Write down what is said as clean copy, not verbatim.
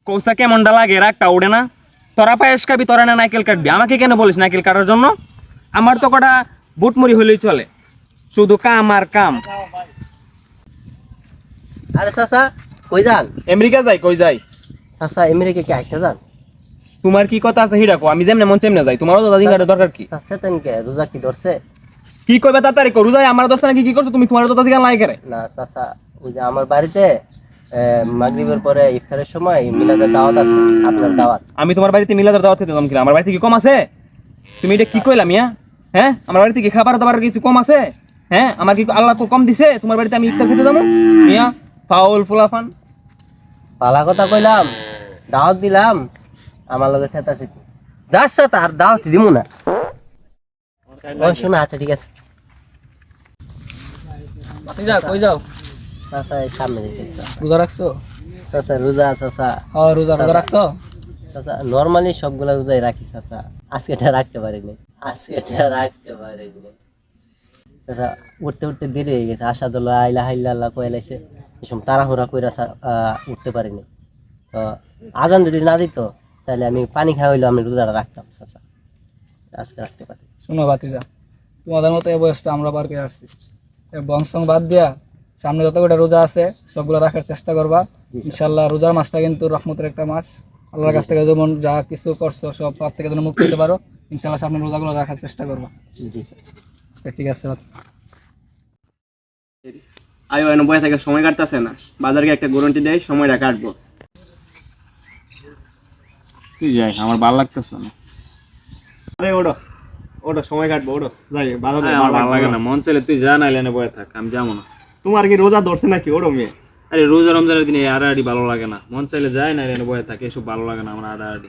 কৌসা কেমনটা লাগে রাগটা উড়ে না? তোরা পায়েস খাবি, তোরা না নারকেল কাটবি, আমাকে কেন বলিস নারকেল কাটার জন্য? আমার তো কটা বুটমুড়ি হলেই চলে, শুধু কাম আর কাম। আরে চাচা কই যান? আমেরিকা যাই। কই যাই? চাচা আমেরিকা কি আইতে যান? তোমার কি কথা আছে হিডা কো, আমি যেমনে মন চেমনে যাই, তোমারও তো দাদিন কাটার দরকার কি? চাচা তেনকে রোজা কি ধরছে? কি কইবা তাড়াতাড়ি করু যাই, আমার দোস্ত নাকি কি করছো তুমি? তোমার তো দাদিন লাই করে না চাচা, ওই যে আমার বাড়িতে মাগরিবের পরে ইফতারের সময় মিলাদের দাওয়াত আছে, আপনার দাওয়াত। আমি তোমার বাড়িতে মিলাদের দাওয়াত খেতে যাম কিনা? আমার বাড়িতে কি কম আছে? তুমি এটা কি কইলা মিয়া? হ্যাঁ, আমার বাড়িতে কি খাবার দাবার কিছু কম আছে? হ্যাঁ, আমার কি আল্লাহ কম দিছে তোমার বাড়িতে আমি ইফতার খেতে যাবো? মিয়া ফাউল ফুলাফান। পালা কথা কইলাম, দাওয়াত দিলাম, আমার লগে সেটা সেটি যাচ্ছে, তার দাওয়াত দিমু না। ও শোনা, আচ্ছা ঠিক আছে কই যাও? চাচা এই সামনে দেখেছি। রোজা রাখছো? চাচা রোজা চাচা, রোজা রাখছো? চাচা নর্মালি সবগুলা রোজাই রাখি চাচা, আজকেটা রাখতে পারিনি, চাচা উঠতে উঠতে দেরি হয়ে গেছে, আসাদুল্লাহ আইলা হাইল্লাহ কয়েলাইছে, এসব তাড়াহুড়া কইরা উঠতে পারিনি। তো আজান যদি না দিত তাহলে আমি পানি খাওয়া হইলেও আমি রোজাটা রাখতাম চাচা, আজকে রাখতে পারি। শোনো ভাতিজা, তোমাদের মতো এই বয়সটা আমরা পার করে আসছি, বংশং বাদ দিয়া সামনে যতগুলো রোজা আছে সবগুলো রাখার চেষ্টা করবা ইনশাল্লাহ। রোজার মাসটা কিন্তু রহমতের একটা মাস, আল্লাহর কাছ থেকে যেমন যা কিছু করছো সব পাপ থেকে যেন মুক্তি পেতে পারো ইনশাল্লাহ। সামনে রোজাগুলো রাখার চেষ্টা করবা। জি চাচা। ঠিক আছে। আয়ো এনে বয়ে থেকে সময় কাটতেছে না, বাজারকে একটা গ্যারান্টি দেয় সময়টা কাটবো। তুই যাই, আমার ভালো লাগতেছে না। আরে ওড়ো ওড়ো, সময় কাটবো, ওড়ো যাই বাজারে। আমার ভালো লাগে না, মন চাইলে তুই যা, নাইলে এনে বয়ে থাক, আমি যাবো না। তোমার কি রোজা ধরছে নাকি? ওড়ো মেয়ে। আরে রোজা রমজানের দিনে আড়াআড়ি ভালো লাগে না, মন চাইলে যায়, নাইলে এনে বয়ে থাক, এসব ভালো লাগে না আমার আড়াআড়ি।